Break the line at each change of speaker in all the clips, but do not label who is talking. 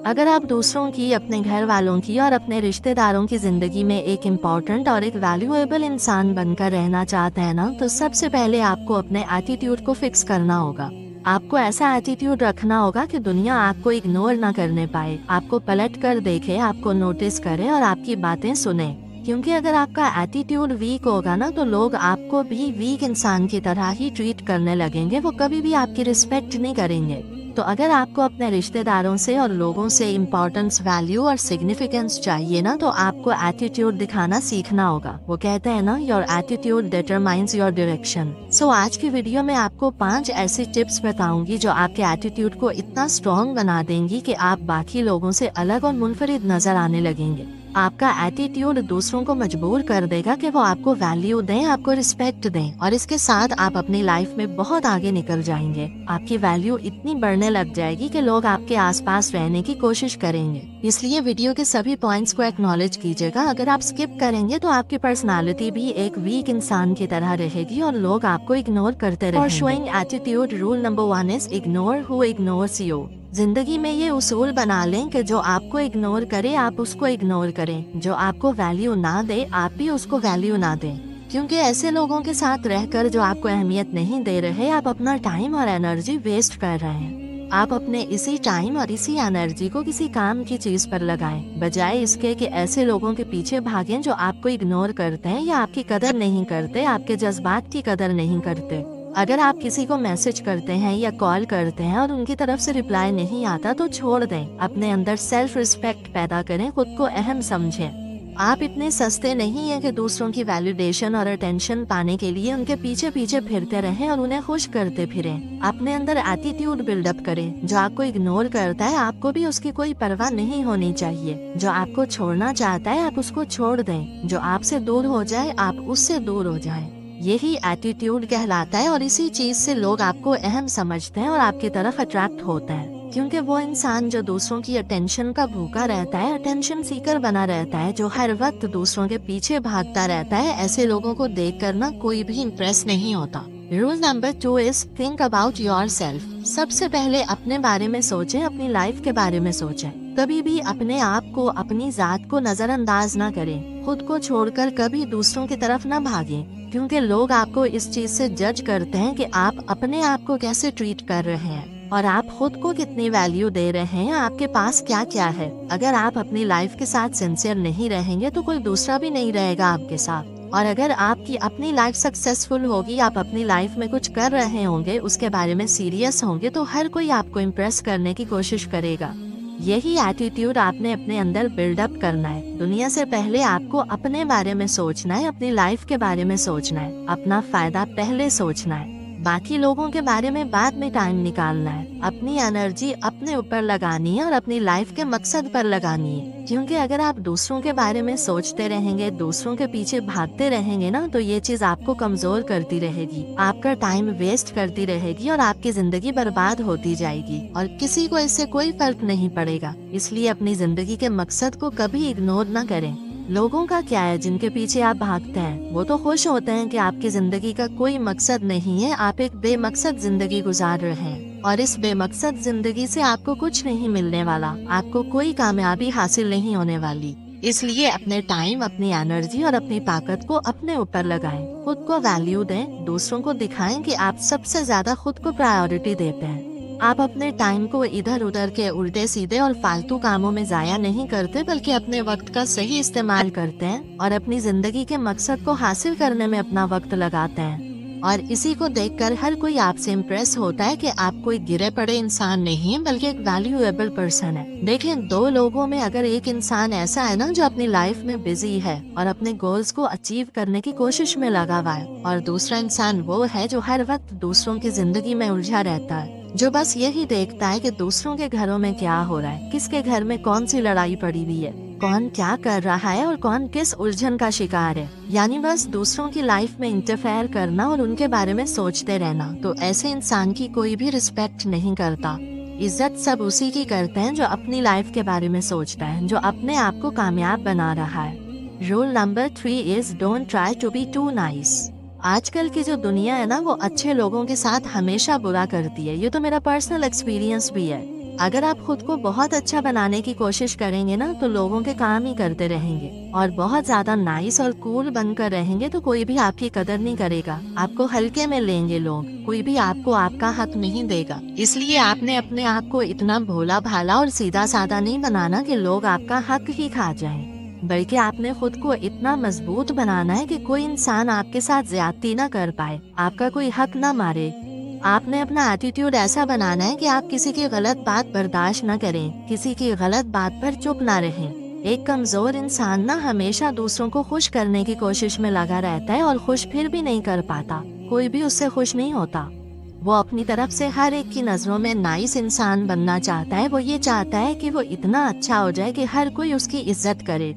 अगर आप दूसरों की, अपने घर वालों की और अपने रिश्तेदारों की जिंदगी में एक इम्पॉर्टेंट और एक वैल्यूएबल इंसान बनकर रहना चाहते हैं ना, तो सबसे पहले आपको अपने एटीट्यूड को फिक्स करना होगा। आपको ऐसा एटीट्यूड रखना होगा कि दुनिया आपको इग्नोर ना करने पाए, आपको पलट कर देखे, आपको नोटिस करे और आपकी बातें सुने। क्योंकि अगर आपका एटीट्यूड वीक होगा ना, तो लोग आपको भी वीक इंसान की तरह ही ट्रीट करने लगेंगे, वो कभी भी आपकी रिस्पेक्ट नहीं करेंगे। तो अगर आपको अपने रिश्तेदारों से और लोगों से इम्पोर्टेंस, वैल्यू और सिग्निफिकेंस चाहिए ना, तो आपको एटीट्यूड दिखाना सीखना होगा। वो कहते हैं ना, your attitude determines your direction. So आज की वीडियो में आपको 5 ऐसी टिप्स बताऊंगी जो आपके एटीट्यूड को इतना स्ट्रॉन्ग बना देंगी कि आप बाकी लोगों से अलग और मुनफरिद नजर आने लगेंगे। आपका एटीट्यूड दूसरों को मजबूर कर देगा कि वो आपको वैल्यू दें, आपको रिस्पेक्ट दें, और इसके साथ आप अपनी लाइफ में बहुत आगे निकल जाएंगे। आपकी वैल्यू इतनी बढ़ने लग जाएगी कि लोग आपके आसपास रहने की कोशिश करेंगे। इसलिए वीडियो के सभी पॉइंट्स को एक्नॉलेज कीजिएगा। अगर आप स्किप करेंगे तो आपकी पर्सनालिटी भी एक वीक इंसान की तरह रहेगी और लोग आपको इग्नोर करते रहेंगे। For showing attitude, rule number 1 is ignore who ignores you. जिंदगी में ये उसूल बना लें कि जो आपको इग्नोर करे आप उसको इग्नोर करें, जो आपको वैल्यू ना दे आप भी उसको वैल्यू ना दें। क्योंकि ऐसे लोगों के साथ रहकर जो आपको अहमियत नहीं दे रहे, आप अपना टाइम और एनर्जी वेस्ट कर रहे हैं। आप अपने इसी टाइम और इसी एनर्जी को किसी काम की चीज पर लगाएं, बजाय इसके कि ऐसे लोगों के पीछे भागें जो आपको इग्नोर करते हैं या आपकी कदर नहीं करते, आपके जज्बात की कदर नहीं करते। अगर आप किसी को मैसेज करते हैं या कॉल करते हैं और उनकी तरफ से रिप्लाई नहीं आता तो छोड़ दें। अपने अंदर सेल्फ रिस्पेक्ट पैदा करें, खुद को अहम समझें। आप इतने सस्ते नहीं हैं कि दूसरों की वैलिडेशन और अटेंशन पाने के लिए उनके पीछे पीछे फिरते रहें और उन्हें खुश करते फिरें। अपने अंदर एटीट्यूड बिल्डअप करें। जो आपको इग्नोर करता है आपको भी उसकी कोई परवाह नहीं होनी चाहिए। जो आपको छोड़ना चाहता है आप उसको छोड़ दें। जो आपसे दूर हो जाए आप उससे दूर हो जाएं। यही एटीट्यूड कहलाता है और इसी चीज से लोग आपको अहम समझते हैं और आपकी तरफ अट्रैक्ट होते हैं। क्योंकि वो इंसान जो दूसरों की अटेंशन का भूखा रहता है, अटेंशन सीकर बना रहता है, जो हर वक्त दूसरों के पीछे भागता रहता है, ऐसे लोगों को देख कर ना कोई भी इम्प्रेस नहीं होता। Rule number 2 is think about your self. सबसे पहले अपने बारे में सोचें, अपनी लाइफ के बारे में सोचें। कभी भी अपने आप को, अपनी जात को नजरअंदाज ना करें। खुद को छोड़कर कभी दूसरों की तरफ ना भागें, क्योंकि लोग आपको इस चीज से जज करते हैं कि आप अपने आप को कैसे ट्रीट कर रहे हैं और आप खुद को कितनी वैल्यू दे रहे हैं, आपके पास क्या क्या है। अगर आप अपनी लाइफ के साथ सिंसियर नहीं रहेंगे तो कोई दूसरा भी नहीं रहेगा आपके साथ। और अगर आपकी अपनी लाइफ सक्सेसफुल होगी, आप अपनी लाइफ में कुछ कर रहे होंगे, उसके बारे में सीरियस होंगे, तो हर कोई आपको इम्प्रेस करने की कोशिश करेगा। यही एटीट्यूड आपने अपने अंदर बिल्डअप करना है। दुनिया से पहले आपको अपने बारे में सोचना है, अपनी लाइफ के बारे में सोचना है, अपना फायदा पहले सोचना है, बाकी लोगों के बारे में बाद में टाइम निकालना है। अपनी एनर्जी अपने ऊपर लगानी है और अपनी लाइफ के मकसद पर लगानी है। क्योंकि अगर आप दूसरों के बारे में सोचते रहेंगे, दूसरों के पीछे भागते रहेंगे ना, तो ये चीज आपको कमजोर करती रहेगी, आपका टाइम वेस्ट करती रहेगी और आपकी जिंदगी बर्बाद होती जाएगी और किसी को इससे कोई फर्क नहीं पड़ेगा। इसलिए अपनी जिंदगी के मकसद को कभी इग्नोर ना करें। लोगों का क्या है जिनके पीछे आप भागते हैं, वो तो खुश होते हैं कि आपकी जिंदगी का कोई मकसद नहीं है, आप एक बेमकसद जिंदगी गुजार रहे हैं और इस बेमकसद जिंदगी से आपको कुछ नहीं मिलने वाला, आपको कोई कामयाबी हासिल नहीं होने वाली। इसलिए अपने टाइम, अपनी एनर्जी और अपनी ताकत को अपने ऊपर लगाएं, खुद को वैल्यू दें, दूसरों को दिखाएं कि आप सबसे ज्यादा खुद को प्रायोरिटी देते हैं। आप अपने टाइम को इधर उधर के उल्टे सीधे और फालतू कामों में जाया नहीं करते, बल्कि अपने वक्त का सही इस्तेमाल करते हैं और अपनी जिंदगी के मकसद को हासिल करने में अपना वक्त लगाते हैं। और इसी को देखकर हर कोई आपसे इम्प्रेस होता है कि आप कोई गिरे पड़े इंसान नहीं है, बल्कि एक वैल्यूएबल पर्सन है। देखें, 2 लोगों में अगर एक इंसान ऐसा है ना जो अपनी लाइफ में बिजी है और अपने गोल्स को अचीव करने की कोशिश में लगा हुआ है, और दूसरा इंसान वो है जो हर वक्त दूसरों की जिंदगी में उलझा रहता है, जो बस यही देखता है कि दूसरों के घरों में क्या हो रहा है, किसके घर में कौन सी लड़ाई पड़ी हुई है, कौन क्या कर रहा है और कौन किस उलझन का शिकार है, यानी बस दूसरों की लाइफ में इंटरफेयर करना और उनके बारे में सोचते रहना। तो ऐसे इंसान की कोई भी रिस्पेक्ट नहीं करता। इज्जत सब उसी की करते हैं जो अपनी लाइफ के बारे में सोचता है, जो अपने आप को कामयाब बना रहा है। Rule number 3 is don't try to be too nice. आजकल की जो दुनिया है ना, वो अच्छे लोगों के साथ हमेशा बुरा करती है। ये तो मेरा पर्सनल एक्सपीरियंस भी है। अगर आप खुद को बहुत अच्छा बनाने की कोशिश करेंगे ना तो लोगों के काम ही करते रहेंगे, और बहुत ज्यादा नाइस और कूल बनकर रहेंगे तो कोई भी आपकी कदर नहीं करेगा, आपको हल्के में लेंगे लोग, कोई भी आपको आपका हक नहीं देगा। इसलिए आपने अपने आप को इतना भोला भाला और सीधा साधा नहीं बनाना कि लोग आपका हक ही खा जाएं, बल्कि आपने खुद को इतना मजबूत बनाना है कि कोई इंसान आपके साथ ज्यादती ना कर पाए, आपका कोई हक ना मारे। आपने अपना एटीट्यूड ऐसा बनाना है कि आप किसी की गलत बात बर्दाश्त न करें, किसी की गलत बात पर चुप ना रहें। एक कमजोर इंसान ना हमेशा दूसरों को खुश करने की कोशिश में लगा रहता है और खुश फिर भी नहीं कर पाता, कोई भी उससे खुश नहीं होता। वो अपनी तरफ से हर एक की नजरों में नाइस इंसान बनना चाहता है, वो ये चाहता है कि वो इतना अच्छा हो जाए कि हर कोई उसकी इज्जत करे,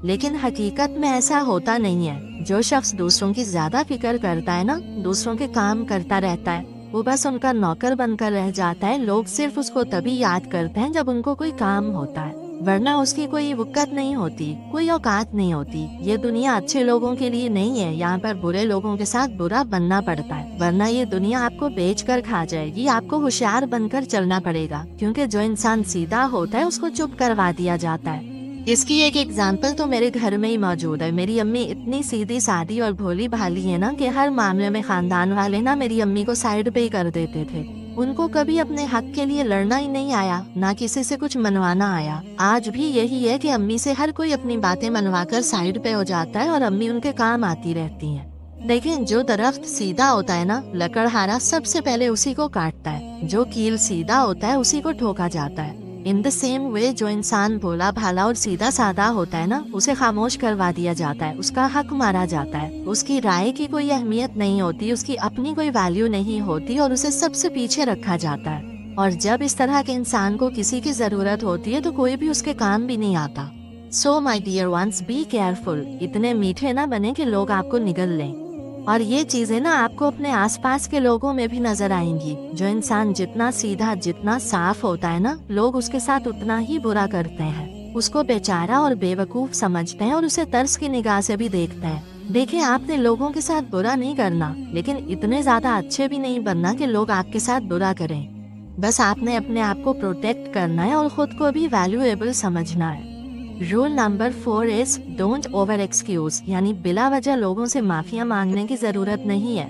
लेकिन हकीकत में ऐसा होता नहीं है। जो शख्स दूसरों की ज्यादा फिक्र करता है ना, दूसरों के काम करता रहता है, वो बस उनका नौकर बनकर रह जाता है। लोग सिर्फ उसको तभी याद करते हैं जब उनको कोई काम होता है, वरना उसकी कोई वक़्त नहीं होती, कोई औकात नहीं होती। ये दुनिया अच्छे लोगों के लिए नहीं है, यहाँ पर बुरे लोगों के साथ बुरा बनना पड़ता है, वरना ये दुनिया आपको बेच कर खा जाएगी। आपको होशियार बनकर चलना पड़ेगा, क्योंकि जो इंसान सीधा होता है उसको चुप करवा दिया जाता है। इसकी एक एग्जाम्पल तो मेरे घर में ही मौजूद है। मेरी अम्मी इतनी सीधी सादी और भोली भाली है ना कि हर मामले में खानदान वाले ना मेरी अम्मी को साइड पे ही कर देते थे। उनको कभी अपने हक के लिए लड़ना ही नहीं आया, ना किसी से कुछ मनवाना आया। आज भी यही है कि अम्मी से हर कोई अपनी बातें मनवाकर साइड पे हो जाता है और अम्मी उनके काम आती रहती हैं। लेकिन जो दरख्त सीधा होता है ना, लकड़हारा सबसे पहले उसी को काटता है। जो कील सीधा होता है उसी को ठोका जाता है। इन द सेम वे जो इंसान भोला भाला और सीधा साधा होता है ना, उसे खामोश करवा दिया जाता है, उसका हक मारा जाता है, उसकी राय की कोई अहमियत नहीं होती, उसकी अपनी कोई वैल्यू नहीं होती और उसे सबसे पीछे रखा जाता है। और जब इस तरह के इंसान को किसी की जरूरत होती है तो कोई भी उसके काम भी नहीं आता। So my dear ones, be careful. इतने मीठे ना बने कि लोग आपको निगल लें। और ये चीजें ना आपको अपने आसपास के लोगों में भी नजर आएंगी। जो इंसान जितना सीधा, जितना साफ होता है ना, लोग उसके साथ उतना ही बुरा करते हैं, उसको बेचारा और बेवकूफ समझते हैं और उसे तरस की निगाह से भी देखते हैं। देखिए, आपने लोगों के साथ बुरा नहीं करना, लेकिन इतने ज्यादा अच्छे भी नहीं बनना कि लोग आपके साथ बुरा करें। बस आपने अपने आप को प्रोटेक्ट करना है और खुद को भी वैल्यूएबल समझना है। Rule number 4 is don't over excuse, यानी बिला वजह लोगों से माफिया मांगने की जरूरत नहीं है।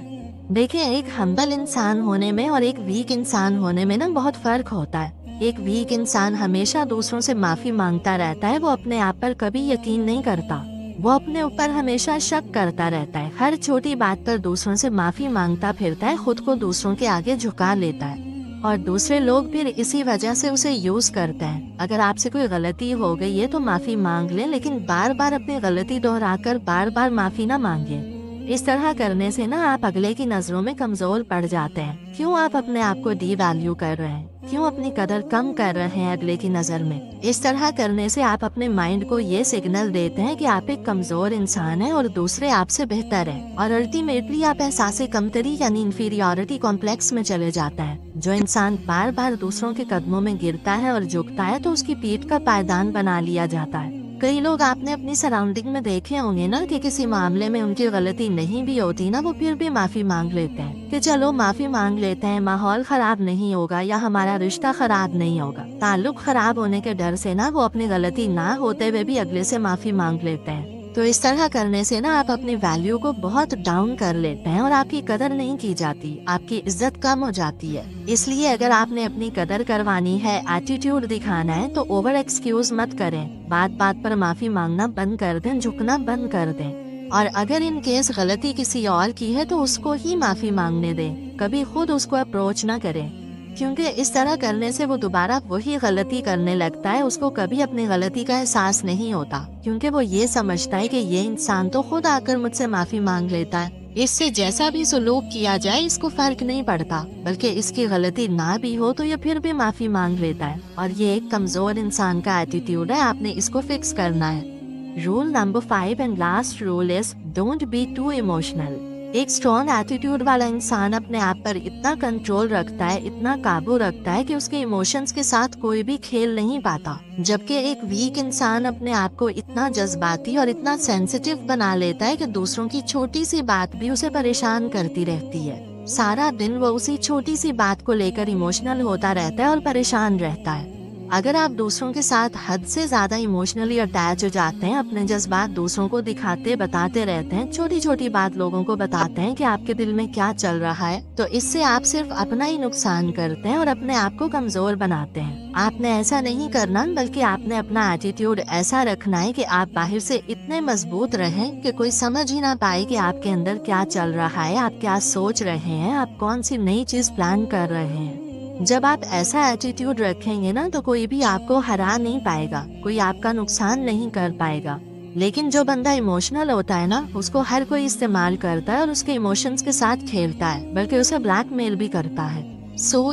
देखिए, एक हम्बल इंसान होने में और एक वीक इंसान होने में ना बहुत फर्क होता है। एक वीक इंसान हमेशा दूसरों से माफी मांगता रहता है, वो अपने आप पर कभी यकीन नहीं करता, वो अपने ऊपर हमेशा शक करता रहता है, हर छोटी बात पर दूसरों से माफी मांगता फिरता है, खुद को दूसरों के आगे झुका लेता है और दूसरे लोग फिर इसी वजह से उसे यूज करते हैं। अगर आपसे कोई गलती हो गई है तो माफी मांग लें, लेकिन बार बार अपनी गलती दोहराकर बार बार माफी ना मांगे। इस तरह करने से ना आप अगले की नजरों में कमजोर पड़ जाते हैं। क्यों आप अपने आप को डी वैल्यू कर रहे हैं? क्यों अपनी कदर कम कर रहे हैं अगले की नजर में? इस तरह करने से आप अपने माइंड को ये सिग्नल देते हैं कि आप एक कमजोर इंसान हैं और दूसरे आपसे बेहतर हैं, और अल्टीमेटली आप एहसासे कमतरी यानी इंफीरियरिटी कॉम्प्लेक्स में चले जाता है। जो इंसान बार बार दूसरों के कदमों में गिरता है और झुकता है तो उसकी पीठ का पायदान बना लिया जाता है। कई लोग आपने अपनी सराउंडिंग में देखे होंगे ना कि किसी मामले में उनकी गलती नहीं भी होती ना, वो फिर भी माफी मांग लेते हैं कि चलो माफी मांग लेते हैं, माहौल खराब नहीं होगा या हमारा रिश्ता खराब नहीं होगा। ताल्लुक खराब होने के डर से ना वो अपनी गलती ना होते हुए भी अगले से माफी मांग लेते हैं। तो इस तरह करने से ना आप अपनी वैल्यू को बहुत डाउन कर लेते हैं और आपकी कदर नहीं की जाती, आपकी इज्जत कम हो जाती है। इसलिए अगर आपने अपनी कदर करवानी है, एटीट्यूड दिखाना है, तो ओवर एक्सक्यूज मत करें। बात बात पर माफी मांगना बंद कर दें, झुकना बंद कर दें, और अगर इन केस गलती किसी और की है तो उसको ही माफी मांगने दें, कभी खुद उसको अप्रोच ना करें, क्योंकि इस तरह करने से वो दोबारा वही गलती करने लगता है। उसको कभी अपनी गलती का एहसास नहीं होता, क्योंकि वो ये समझता है कि ये इंसान तो खुद आकर मुझसे माफी मांग लेता है, इससे जैसा भी सलूक किया जाए इसको फर्क नहीं पड़ता, बल्कि इसकी गलती ना भी हो तो ये फिर भी माफी मांग लेता है। और ये एक कमजोर इंसान का एटीट्यूड है, आपने इसको फिक्स करना है। Rule number 5 and last rule is don't be too emotional. एक स्ट्रॉन्ग एटीट्यूड वाला इंसान अपने आप पर इतना कंट्रोल रखता है, इतना काबू रखता है कि उसके इमोशंस के साथ कोई भी खेल नहीं पाता, जबकि एक वीक इंसान अपने आप को इतना जज्बाती और इतना सेंसिटिव बना लेता है कि दूसरों की छोटी सी बात भी उसे परेशान करती रहती है। सारा दिन वो उसी छोटी सी बात को लेकर इमोशनल होता रहता है और परेशान रहता है। अगर आप दूसरों के साथ हद से ज्यादा इमोशनली अटैच हो जाते हैं, अपने जज्बात दूसरों को दिखाते बताते रहते हैं, छोटी छोटी बात लोगों को बताते हैं कि आपके दिल में क्या चल रहा है, तो इससे आप सिर्फ अपना ही नुकसान करते हैं और अपने आप को कमजोर बनाते हैं। आपने ऐसा नहीं करना, बल्कि आपने अपना एटीट्यूड ऐसा रखना है कि आप बाहर से इतने मजबूत रहें कि कोई समझ ही ना पाए कि आपके अंदर क्या चल रहा है, आप क्या सोच रहे हैं, आप कौन सी नई चीज प्लान कर रहे हैं। जब आप ऐसा एटीट्यूड रखेंगे ना, तो कोई भी आपको हरा नहीं पाएगा, कोई आपका नुकसान नहीं कर पाएगा। लेकिन जो बंदा इमोशनल होता है ना, उसको हर कोई इस्तेमाल करता है और उसके इमोशंस के साथ खेलता है, बल्कि उसे ब्लैकमेल भी करता है।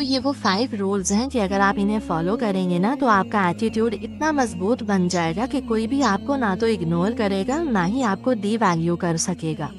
ये वो 5 रूल्स हैं कि अगर आप इन्हें फॉलो करेंगे ना, तो आपका एटीट्यूड इतना मजबूत बन जाएगा कि कोई भी आपको ना तो इग्नोर करेगा, ना ही आपको डी वैल्यू कर सकेगा।